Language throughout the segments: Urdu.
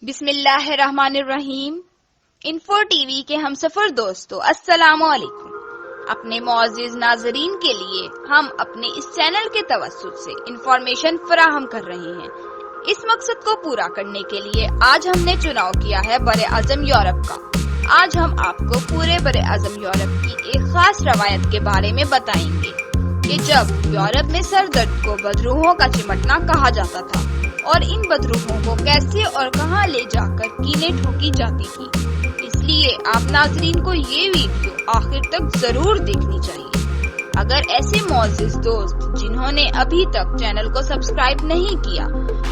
بسم اللہ الرحمن الرحیم۔ انفو ٹی وی کے ہم سفر دوستو، السلام علیکم۔ اپنے معزز ناظرین کے لیے ہم اپنے اس چینل کے توسط سے انفارمیشن فراہم کر رہے ہیں۔ اس مقصد کو پورا کرنے کے لیے آج ہم نے چناؤ کیا ہے بر اعظم یورپ کا۔ آج ہم آپ کو پورے بر اعظم یورپ کی ایک خاص روایت کے بارے میں بتائیں گے کہ جب یورپ میں سر درد کو بدروحوں کا چمٹنا کہا جاتا تھا اور ان بدروحوں کو کیسے اور کہاں لے جا کر کیلیں ٹھوکی جاتی تھی۔ اس لیے آپ ناظرین کو یہ ویڈیو آخر تک ضرور دیکھنی چاہیے۔ اگر ایسے معزز دوست جنہوں نے ابھی تک چینل کو سبسکرائب نہیں کیا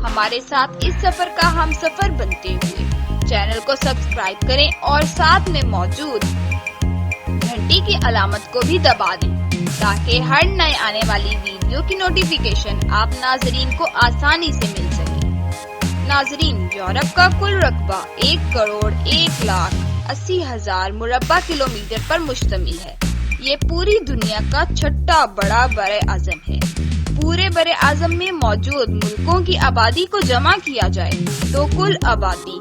ہمارے ساتھ اس سفر کا ہم سفر بنتے ہوئے چینل کو سبسکرائب کریں اور ساتھ میں موجود گھنٹی کی علامت کو بھی دبا دیں تاکہ ہر نئے آنے والی ویڈیو کی نوٹیفیکیشن آپ ناظرین کو آسانی سے مل سکے۔ ناظرین، یورپ کا کل رقبہ 1,01,80,000 مربع کلومیٹر پر مشتمل ہے۔ یہ پوری دنیا کا چھٹا بڑا بر اعظم ہے۔ پورے بر اعظم میں موجود ملکوں کی آبادی کو جمع کیا جائے تو کل آبادی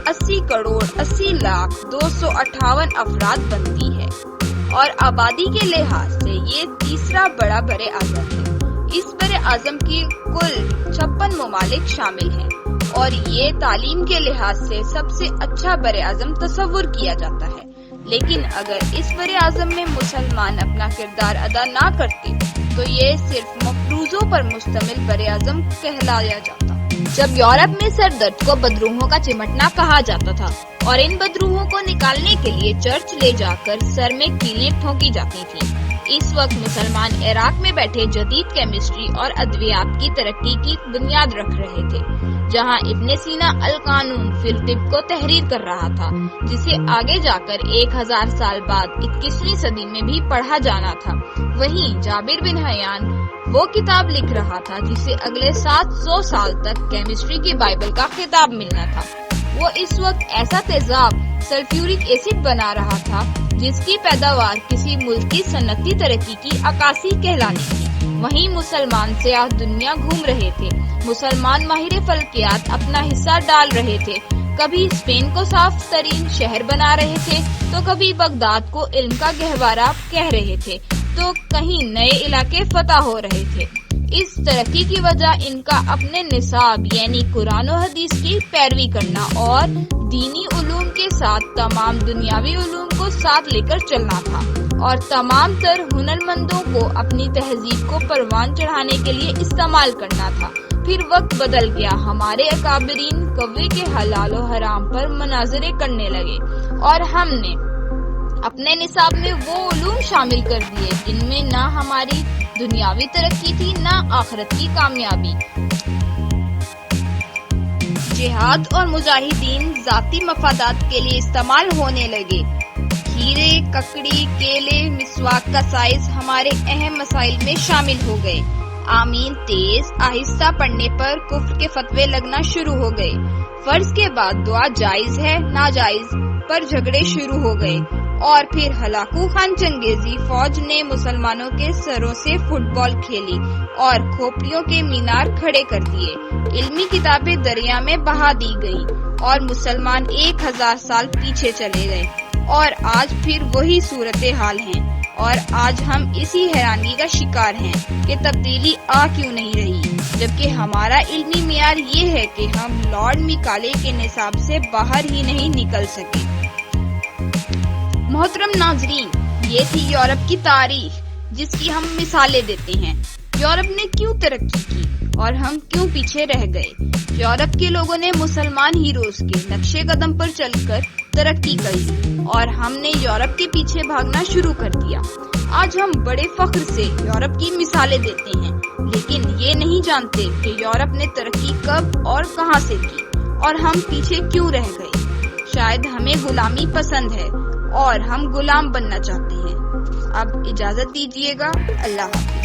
80,80,02,58 افراد بنتی ہے اور آبادی کے لحاظ سے یہ تیسرا بڑا بر اعظم ہے۔ اس بر اعظم کی کل 56 ممالک شامل ہیں اور یہ تعلیم کے لحاظ سے سب سے اچھا بر اعظم تصور کیا جاتا ہے۔ لیکن اگر اس بر اعظم میں مسلمان اپنا کردار ادا نہ کرتے تو یہ صرف مفروضوں پر مشتمل بر اعظم کہلایا جاتا۔ جب یورپ میں سر درد کو بدروحوں کا چمٹنا کہا جاتا تھا اور ان بدروحوں کو نکالنے کے لیے چرچ لے جا کر سر میں کیلیں ٹھوکی جاتی تھیں۔ اس وقت مسلمان عراق میں بیٹھے جدید کیمسٹری اور ادویات کی ترقی کی بنیاد رکھ رہے تھے، جہاں ابن سینا القانون فی الطب کو تحریر کر رہا تھا، جسے آگے جا کر 1000 سال بعد 21ویں صدی میں بھی پڑھا جانا تھا۔ وہیں جابر بن حیان وہ کتاب لکھ رہا تھا جسے اگلے 700 سال تک کیمسٹری کی بائبل کا خطاب ملنا تھا۔ وہ اس وقت ایسا تیزاب سلفیورک ایسڈ بنا رہا تھا جس کی پیداوار کسی ملک کی صنعتی ترقی کی عکاسی کہلانی تھی۔ وہیں مسلمان سیاح دنیا گھوم رہے تھے، مسلمان ماہر فلکیات اپنا حصہ ڈال رہے تھے، کبھی اسپین کو صاف ترین شہر بنا رہے تھے تو کبھی بغداد کو علم کا گہوارہ کہہ رہے تھے تو کہیں نئے علاقے فتح ہو رہے تھے۔ اس ترقی کی وجہ ان کا اپنے نصاب یعنی قرآن و حدیث کی پیروی کرنا اور دینی علوم کے ساتھ تمام دنیاوی علوم کو ساتھ لے کر چلنا تھا اور تمام تر ہنرمندوں کو اپنی تہذیب کو پروان چڑھانے کے لیے استعمال کرنا تھا۔ پھر وقت بدل گیا، ہمارے اکابرین کوے کے حلال و حرام پر مناظرے کرنے لگے اور ہم نے اپنے نصاب میں وہ علوم شامل کر دیے جن میں نہ ہماری دنیاوی ترقی تھی نہ آخرت کی کامیابی۔ جہاد اور مجاہدین ذاتی مفادات کے لیے استعمال ہونے لگے۔ کھیرے، ککڑی، کیلے، مسواک کا سائز ہمارے اہم مسائل میں شامل ہو گئے۔ آمین تیز آہستہ پڑھنے پر کفر کے فتوے لگنا شروع ہو گئے۔ فرض کے بعد دعا جائز ہے ناجائز پر جھگڑے شروع ہو گئے اور پھر ہلاکو خان چنگیزی فوج نے مسلمانوں کے سروں سے فٹ بال کھیلی اور کھوپڑیوں کے مینار کھڑے کر دیے۔ علمی کتابیں دریا میں بہا دی گئی اور مسلمان 1000 سال پیچھے چلے گئے اور آج پھر وہی صورتحال ہے اور آج ہم اسی حیرانگی کا شکار ہیں کہ تبدیلی آ کیوں نہیں رہی، جبکہ ہمارا علمی معیار یہ ہے کہ ہم لارڈ میکالے کے نصاب سے باہر ہی نہیں نکل سکے۔ محترم ناظرین، یہ تھی یورپ کی تاریخ جس کی ہم مثالیں دیتے ہیں۔ یورپ نے کیوں ترقی کی اور ہم کیوں پیچھے رہ گئے؟ یورپ کے لوگوں نے مسلمان ہیروز کے نقشے قدم پر چل کر ترقی کری اور ہم نے یورپ کے پیچھے بھاگنا شروع کر دیا۔ آج ہم بڑے فخر سے یورپ کی مثالیں دیتے ہیں، لیکن یہ نہیں جانتے کہ یورپ نے ترقی کب اور کہاں سے کی اور ہم پیچھے کیوں رہ گئے۔ شاید ہمیں غلامی پسند ہے اور ہم غلام بننا چاہتے ہیں۔ اب اجازت دیجیے گا، اللہ حافظ۔